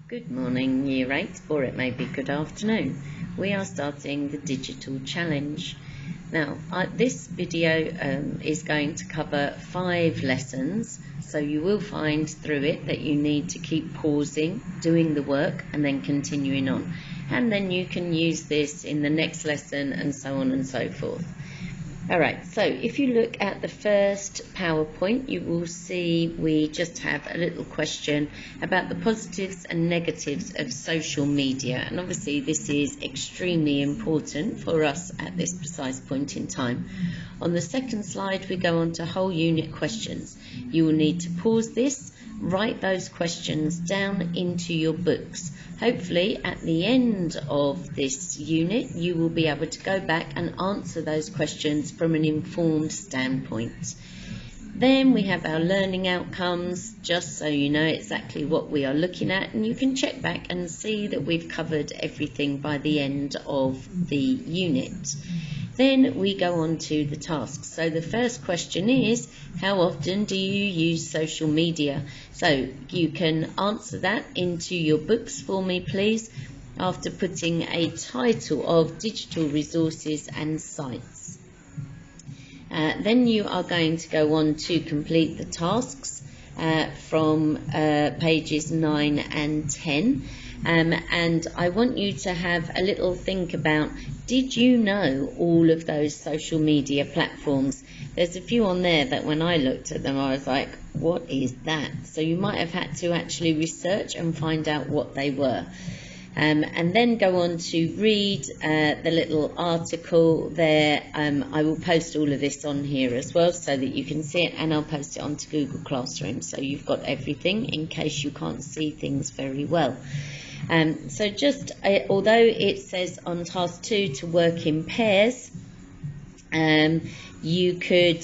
Good morning, Year 8, or it may be good afternoon. We are starting the digital challenge. Now, this video is going to cover 5 lessons, so you will find through it that you need to keep pausing, doing the work, and then continuing on. And then you can use this in the next lesson and so on and so forth. Alright, so if you look at the first PowerPoint, you will see we just have a little question about the positives and negatives of social media. And obviously this is extremely important for us at this precise point in time. On the second slide, we go on to whole unit questions. You will need to pause this, write those questions down into your books. Hopefully at the end of this unit you will be able to go back and answer those questions from an informed standpoint. Then we have our learning outcomes, just so you know exactly what we are looking at, and you can check back and see that we've covered everything by the end of the unit. Then we go on to the tasks. So the first question is, how often do you use social media? So you can answer that into your books for me, please, after putting a title of digital resources and sites. Then you are going to go on to complete the tasks from pages 9 and 10. And I want you to have a little think about, did you know all of those social media platforms? There's a few on there that when I looked at them I was like, what is that? So you might have had to actually research and find out what they were. And then go on to read the little article there. I will post all of this on here as well so that you can see it, and I'll post it onto Google Classroom so you've got everything in case you can't see things very well. So just although it says on task 2 to work in pairs, you could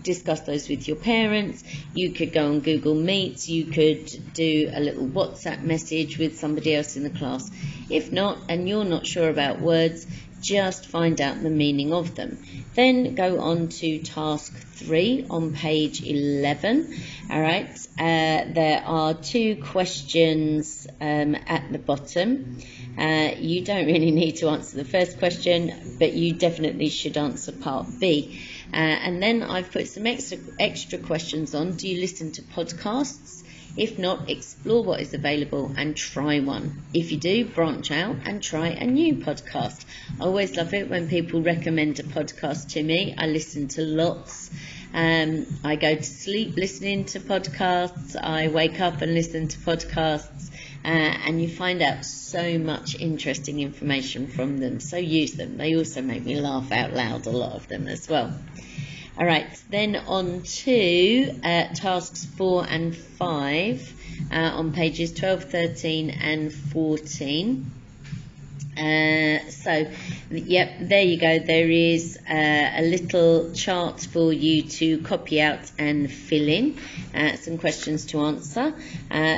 discuss those with your parents. You could go on Google Meet, you could do a little WhatsApp message with somebody else in the class. If not, and you're not sure about words, just find out the meaning of them. Then go on to task 3 on page 11. All right, there are 2 questions at the bottom. You don't really need to answer the first question, but you definitely should answer part B. And then I've put some extra questions on. Do you listen to podcasts? If not, explore what is available and try one. If you do, branch out and try a new podcast. I always love it when people recommend a podcast to me. I listen to lots. I go to sleep listening to podcasts. I wake up and listen to podcasts. And you find out so much interesting information from them. So use them. They also make me laugh out loud, a lot of them as well. All right, then on to tasks 4 and 5 on pages 12, 13 and 14. So, yep, there you go. There is a little chart for you to copy out and fill in. Some questions to answer,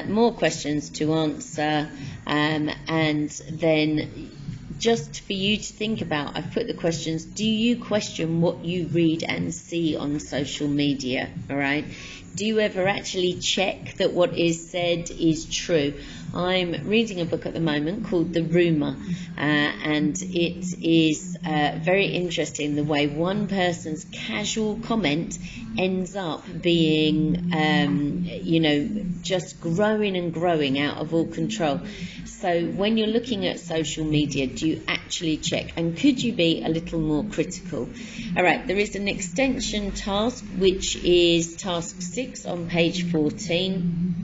more questions to answer, and then just for you to think about, I've put the questions. Do you question what you read and see on social media? All right. Do you ever actually check that what is said is true? I'm reading a book at the moment called The Rumour, and it is very interesting the way one person's casual comment ends up being, just growing and growing out of all control. So when you're looking at social media, do you actually check? And could you be a little more critical? All right, there is an extension task, which is task 6 on page 14.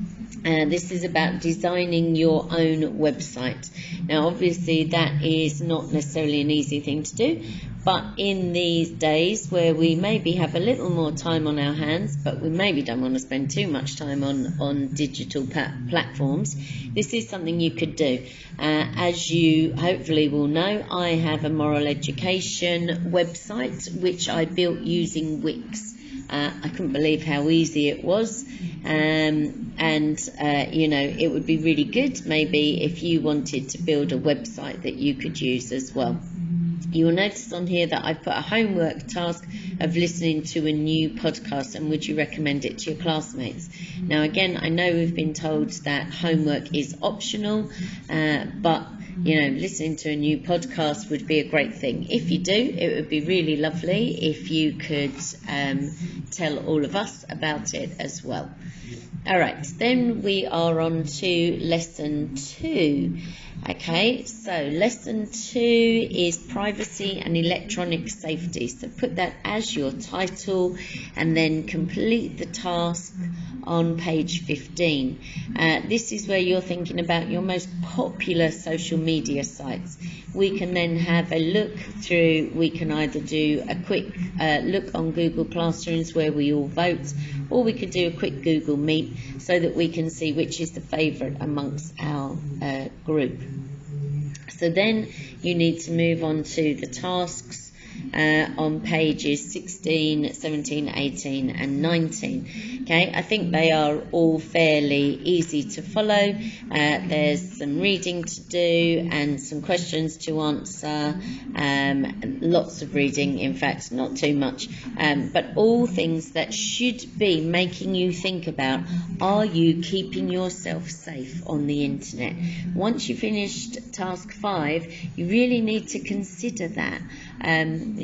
This is about designing your own website. Now, obviously, that is not necessarily an easy thing to do, but in these days where we maybe have a little more time on our hands, but we maybe don't want to spend too much time on digital platforms, this is something you could do. As you hopefully will know, I have a moral education website which I built using Wix. I couldn't believe how easy it was, it would be really good maybe if you wanted to build a website that you could use as well. You will notice on here that I've put a homework task of listening to a new podcast, and would you recommend it to your classmates? Now again, I know we've been told that homework is optional, but listening to a new podcast would be a great thing. If you do, it would be really lovely if you could tell all of us about it as well. All right, then we are on to lesson 2. Okay, so lesson 2 is privacy and electronic safety. So put that as your title and then complete the task on page 15. This is where you're thinking about your most popular social media sites. We can then have a look through. We can either do a quick look on Google Classrooms where we all vote, or we could do a quick Google Meet so that we can see which is the favourite amongst our group. So then you need to move on to the tasks on pages 16, 17, 18 and 19. Okay, I think they are all fairly easy to follow. There's some reading to do and some questions to answer, lots of reading, in fact, not too much, but all things that should be making you think about, are you keeping yourself safe on the internet? Once you finished task 5, you really need to consider that. And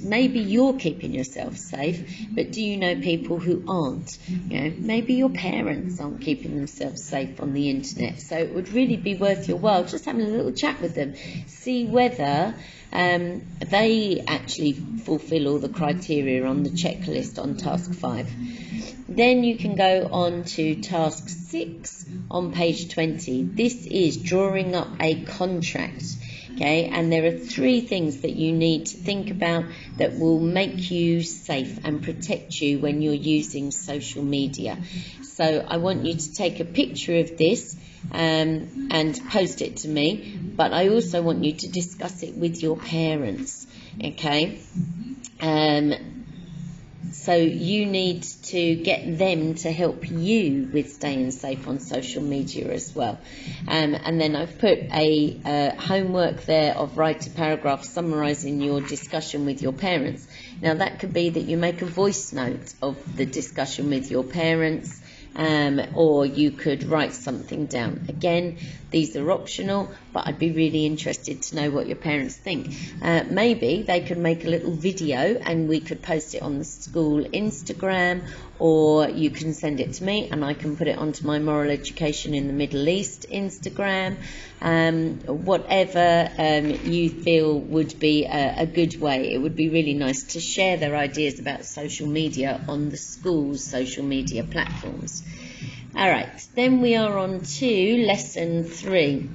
maybe you're keeping yourself safe, but do you know people who aren't? Maybe your parents aren't keeping themselves safe on the internet, so it would really be worth your while just having a little chat with them, see whether they actually fulfill all the criteria on the checklist on task 5. Then you can go on to task 6 on page 20. This is drawing up a contract. Okay, and there are 3 things that you need to think about that will make you safe and protect you when you're using social media. So I want you to take a picture of this and post it to me, but I also want you to discuss it with your parents. Okay, so you need to get them to help you with staying safe on social media as well. And then I've put a homework there of write a paragraph summarising your discussion with your parents. Now that could be that you make a voice note of the discussion with your parents, or you could write something down. Again, these are optional, but I'd be really interested to know what your parents think. Maybe they could make a little video and we could post it on the school Instagram, or you can send it to me and I can put it onto my Moral Education in the Middle East Instagram. Whatever you feel would be a good way. It would be really nice to share their ideas about social media on the school's social media platforms. All right, then we are on to lesson 3.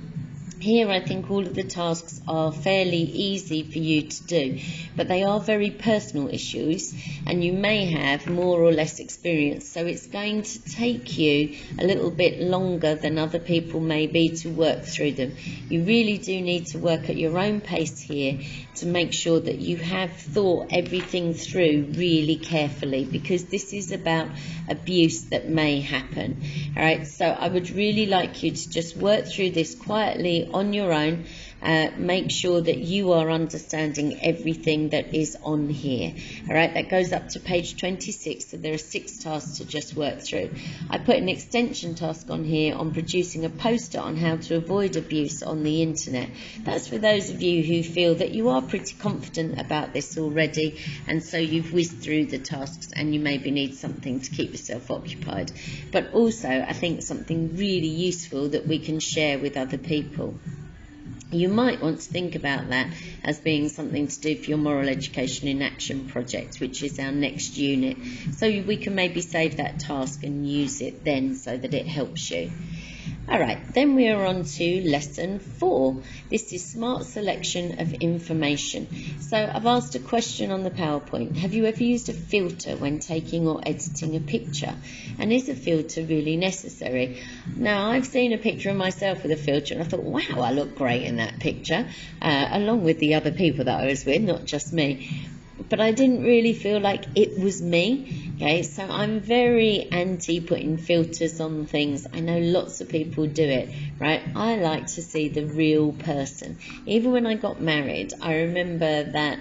Here I think all of the tasks are fairly easy for you to do, but they are very personal issues and you may have more or less experience, so it's going to take you a little bit longer than other people may be to work through them. You really do need to work at your own pace here to make sure that you have thought everything through really carefully, because this is about abuse that may happen. All right, so I would really like you to just work through this quietly on your own. Make sure that you are understanding everything that is on here. All right, that goes up to page 26, so there are 6 tasks to just work through. I put an extension task on here on producing a poster on how to avoid abuse on the internet. That's for those of you who feel that you are pretty confident about this already, and so you've whizzed through the tasks and you maybe need something to keep yourself occupied, but also I think something really useful that we can share with other people. You might want to think about that as being something to do for your Moral Education in Action project, which is our next unit. So we can maybe save that task and use it then so that it helps you. All right, then we are on to lesson 4. This is smart selection of information. So I've asked a question on the PowerPoint. Have you ever used a filter when taking or editing a picture? And is a filter really necessary? Now, I've seen a picture of myself with a filter and I thought, wow, I look great in that picture, along with the other people that I was with, not just me. But I didn't really feel like it was me. Okay, so I'm very anti putting filters on things. I know lots of people do it, right? I like to see the real person. Even when I got married, I remember that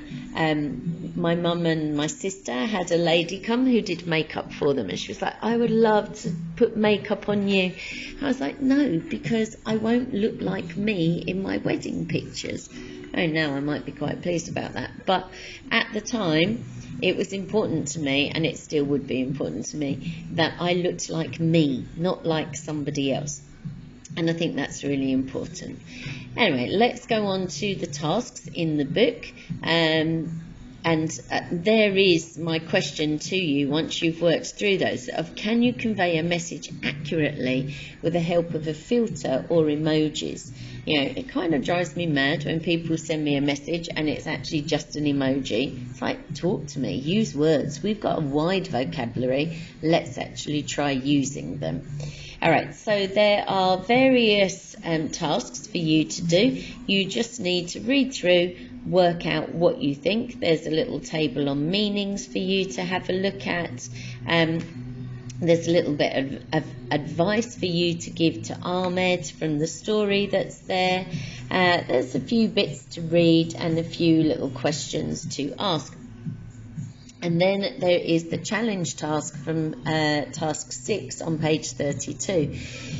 my mum and my sister had a lady come who did makeup for them, and she was like, I would love to put makeup on you. I was like, no, because I won't look like me in my wedding pictures. Oh, now I might be quite pleased about that. But at the time, it was important to me, and it still would be important to me, that I looked like me, not like somebody else. And I think that's really important. Anyway, let's go on to the tasks in the book. There is my question to you once you've worked through those of, can you convey a message accurately with the help of a filter or emojis? You know, it kind of drives me mad when people send me a message and it's actually just an emoji. It's like, talk to me, use words. We've got a wide vocabulary. Let's actually try using them. All right, so there are various tasks for you to do. You just need to read through, work out what you think. There's a little table on meanings for you to have a look at. There's a little bit of advice for you to give to Ahmed from the story that's there. There's a few bits to read and a few little questions to ask. And then there is the challenge task from task 6 on page 32.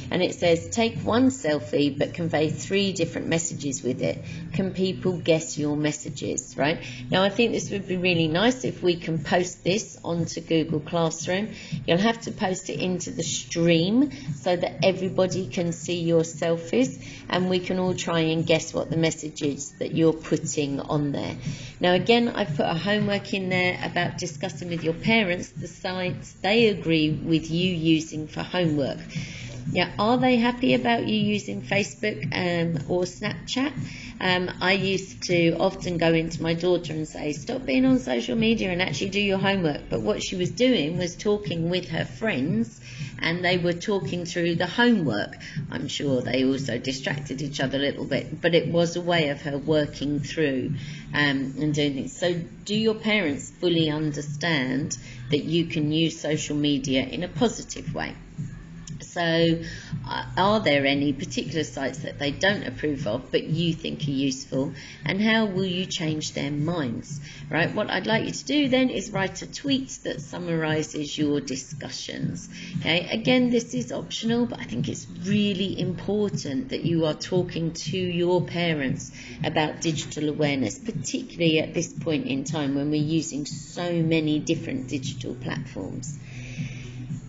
And it says, take one selfie but convey 3 different messages with it. Can people guess your messages, right? Now, I think this would be really nice if we can post this onto Google Classroom. You'll have to post it into the stream so that everybody can see your selfies, and we can all try and guess what the message is that you're putting on there. Now, again, I've put a homework in there about discussing with your parents the sites they agree with you using for homework. Yeah, are they happy about you using Facebook or Snapchat? I used to often go into my daughter and say, stop being on social media and actually do your homework. But what she was doing was talking with her friends, and they were talking through the homework. I'm sure they also distracted each other a little bit, but it was a way of her working through and doing things. So do your parents fully understand that you can use social media in a positive way? So are there any particular sites that they don't approve of but you think are useful, and how will you change their minds? Right, what I'd like you to do then is write a tweet that summarises your discussions. Okay, again, this is optional, but I think it's really important that you are talking to your parents about digital awareness, particularly at this point in time when we're using so many different digital platforms.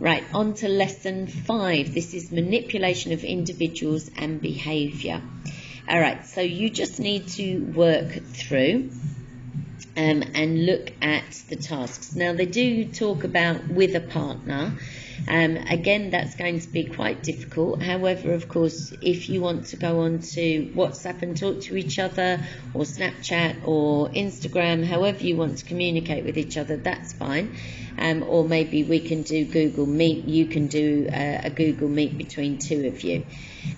Right, on to lesson 5. This is manipulation of individuals and behaviour. All right, so you just need to work through and look at the tasks. Now, they do talk about with a partner. Again, that's going to be quite difficult. However, of course, if you want to go on to WhatsApp and talk to each other, or Snapchat or Instagram, however you want to communicate with each other, that's fine. Or maybe we can do Google Meet. You can do a Google Meet between 2 of you.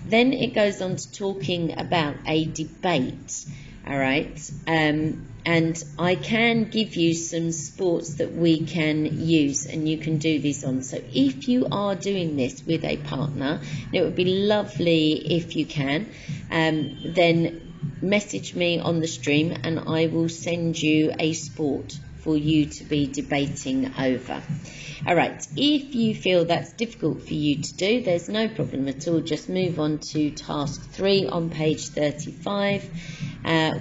Then it goes on to talking about a debate. All right, and I can give you some sports that we can use, and you can do these on. So if you are doing this with a partner, and it would be lovely if you can, then message me on the stream and I will send you a sport for you to be debating over. All right, if you feel that's difficult for you to do, there's no problem at all. Just move on to task 3 on page 35,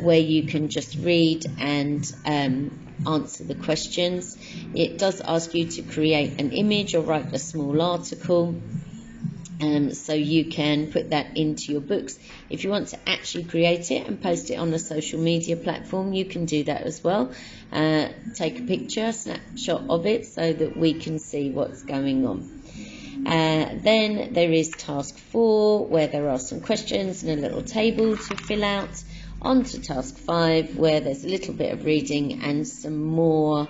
where you can just read and answer the questions. It does ask you to create an image or write a small article. So you can put that into your books. If you want to actually create it and post it on a social media platform, you can do that as well. Take a picture, snapshot of it so that we can see what's going on. Then there is task 4, where there are some questions and a little table to fill out. On to task 5, where there's a little bit of reading and some more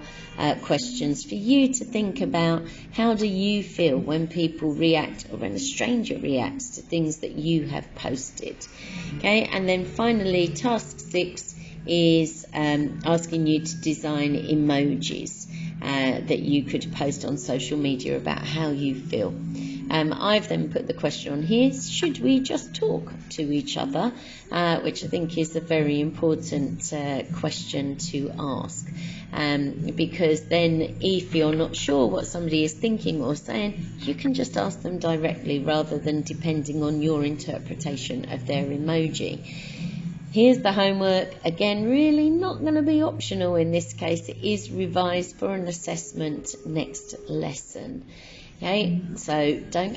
questions for you to think about. How do you feel when people react, or when a stranger reacts to things that you have posted? Okay, and then finally task 6 is asking you to design emojis. that you could post on social media about how you feel. I've then put the question on here, should we just talk to each other? Which I think is a very important question to ask. Because then if you're not sure what somebody is thinking or saying, you can just ask them directly rather than depending on your interpretation of their emoji. Here's the homework. Again, really not going to be optional in this case. It is revised for an assessment next lesson. Okay, so don't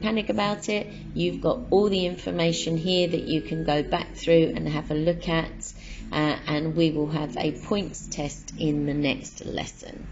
panic about it. You've got all the information here that you can go back through and have a look at, and we will have a points test in the next lesson.